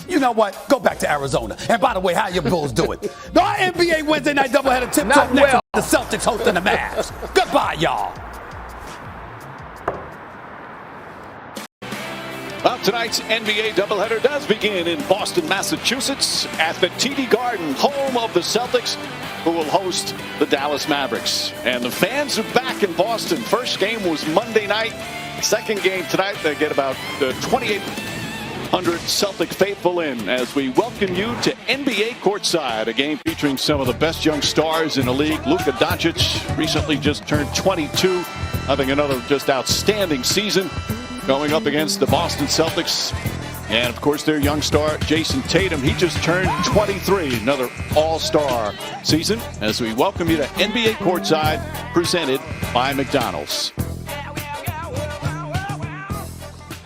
You know what? Go back to Arizona. And by the way, how your Bulls doing? The NBA Wednesday night doubleheader tips up next. The Celtics hosting the Mavs. Goodbye, y'all. Well, tonight's NBA doubleheader does begin in Boston, Massachusetts at the TD Garden, home of the Celtics, who will host the Dallas Mavericks. And the fans are back in Boston. First game was Monday night. Second game tonight. They get about 2,800 Celtic faithful in as we welcome you to NBA Courtside, a game featuring some of the best young stars in the league. Luka Doncic recently just turned 22, having another just outstanding season, going up against the Boston Celtics. And, of course, their young star, Jason Tatum, he just turned 23. Another all-star season as we welcome you to NBA Courtside, presented by McDonald's.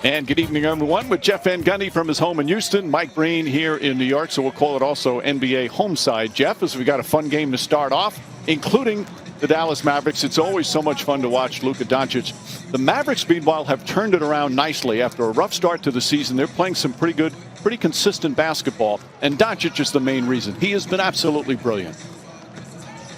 And good evening, everyone, with Jeff Van Gundy from his home in Houston, Mike Breen here in New York. So we'll call it also NBA Homeside, Jeff, as we got a fun game to start off, including the Dallas Mavericks. It's always so much fun to watch Luka Doncic. The Mavericks, meanwhile, have turned it around nicely. After a rough start to the season, they're playing some pretty good, pretty consistent basketball. And Doncic is the main reason. He has been absolutely brilliant.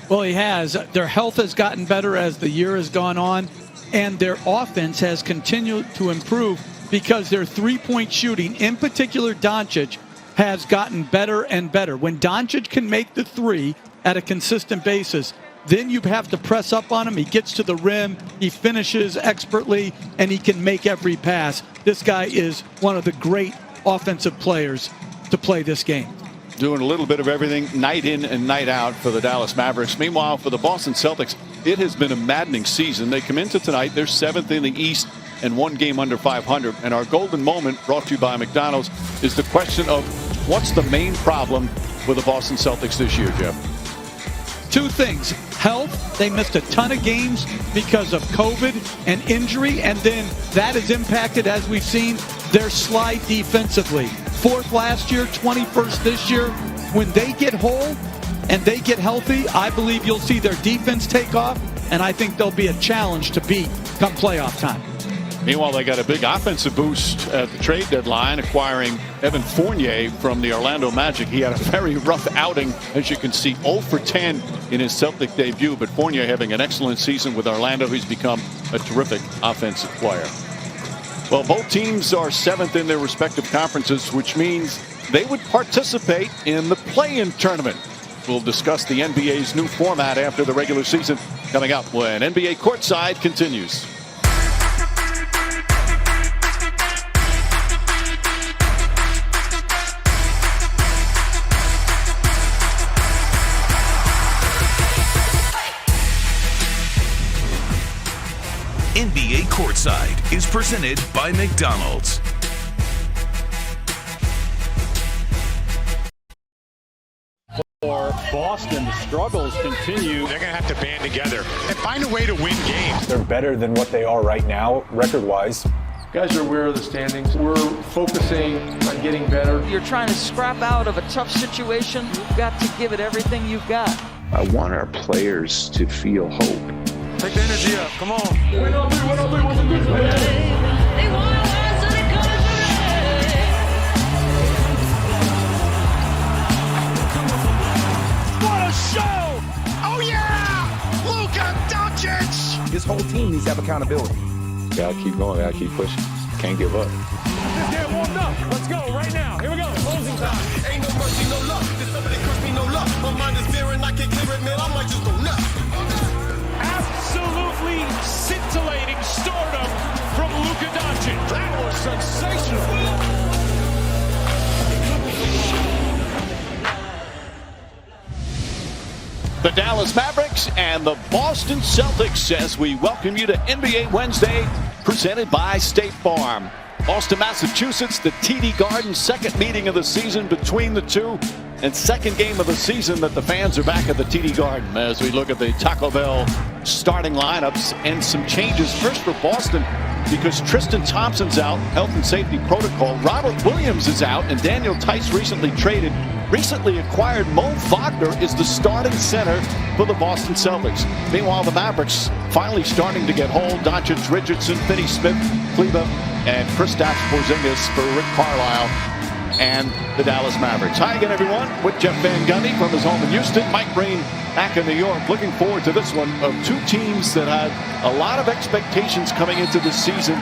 Well, he has. Their health has gotten better as the year has gone on, and their offense has continued to improve because their three-point shooting, in particular Doncic, has gotten better and better. When Doncic can make the three at a consistent basis, then you have to press up on him. He gets to the rim, he finishes expertly, and he can make every pass. This guy is one of the great offensive players to play this game. Doing a little bit of everything night in and night out for the Dallas Mavericks. Meanwhile, for the Boston Celtics, it has been a maddening season. They come into tonight, they're 7th in the East and one game under 500. And our golden moment, brought to you by McDonald's, is the question of what's the main problem with the Boston Celtics this year, Jeff? Two things. Health. They missed a ton of games because of COVID and injury, and then that has impacted, as we've seen, their slide defensively. 4th last year, 21st this year. When they get whole and they get healthy, I believe you'll see their defense take off, and I think they'll be a challenge to beat come playoff time. Meanwhile, they got a big offensive boost at the trade deadline, acquiring Evan Fournier from the Orlando Magic. He had a very rough outing, as you can see, 0 for 10 in his Celtic debut. But Fournier having an excellent season with Orlando. He's become a terrific offensive player. Well, both teams are 7th in their respective conferences, which means they would participate in the play-in tournament. We'll discuss the NBA's new format after the regular season coming up when NBA Courtside continues. NBA Courtside is presented by McDonald's. For Boston, the struggles continue. They're going to have to band together and find a way to win games. They're better than what they are right now, record-wise. Guys are aware of the standings. We're focusing on getting better. You're trying to scrap out of a tough situation. You've got to give it everything you've got. I want our players to feel hope. Take the energy up. Come on. Win on three. What's the good? Show! Oh yeah! Luka Doncic! This whole team needs to have accountability. Gotta keep going, gotta keep pushing. Can't give up. Just get warmed up. Let's go right now. Here we go. Closing time. Ain't no mercy, no luck. Did somebody curse me, no luck. My mind is veering, I can't clear it, man. I might just go nuts. Absolutely scintillating stardom from Luka Doncic. That was sensational. The Dallas Mavericks and the Boston Celtics as we welcome you to NBA Wednesday, presented by State Farm. Boston, Massachusetts, the TD Garden, second meeting of the season between the two, and second game of the season that the fans are back at the TD Garden as we look at the Taco Bell starting lineups and some changes. First for Boston, because Tristan Thompson's out, health and safety protocol. Robert Williams is out, and Daniel Tice recently traded. Recently acquired Mo Wagner is the starting center for the Boston Celtics. Meanwhile, the Mavericks finally starting to get whole. Doncic, Richardson, Finney-Smith, Kleba, and Kristaps Porzingis for Rick Carlisle. and the Dallas Mavericks. Hi again, everyone, with Jeff Van Gundy from his home in Houston. Mike Breen back in New York. Looking forward to this one of two teams that had a lot of expectations coming into this season.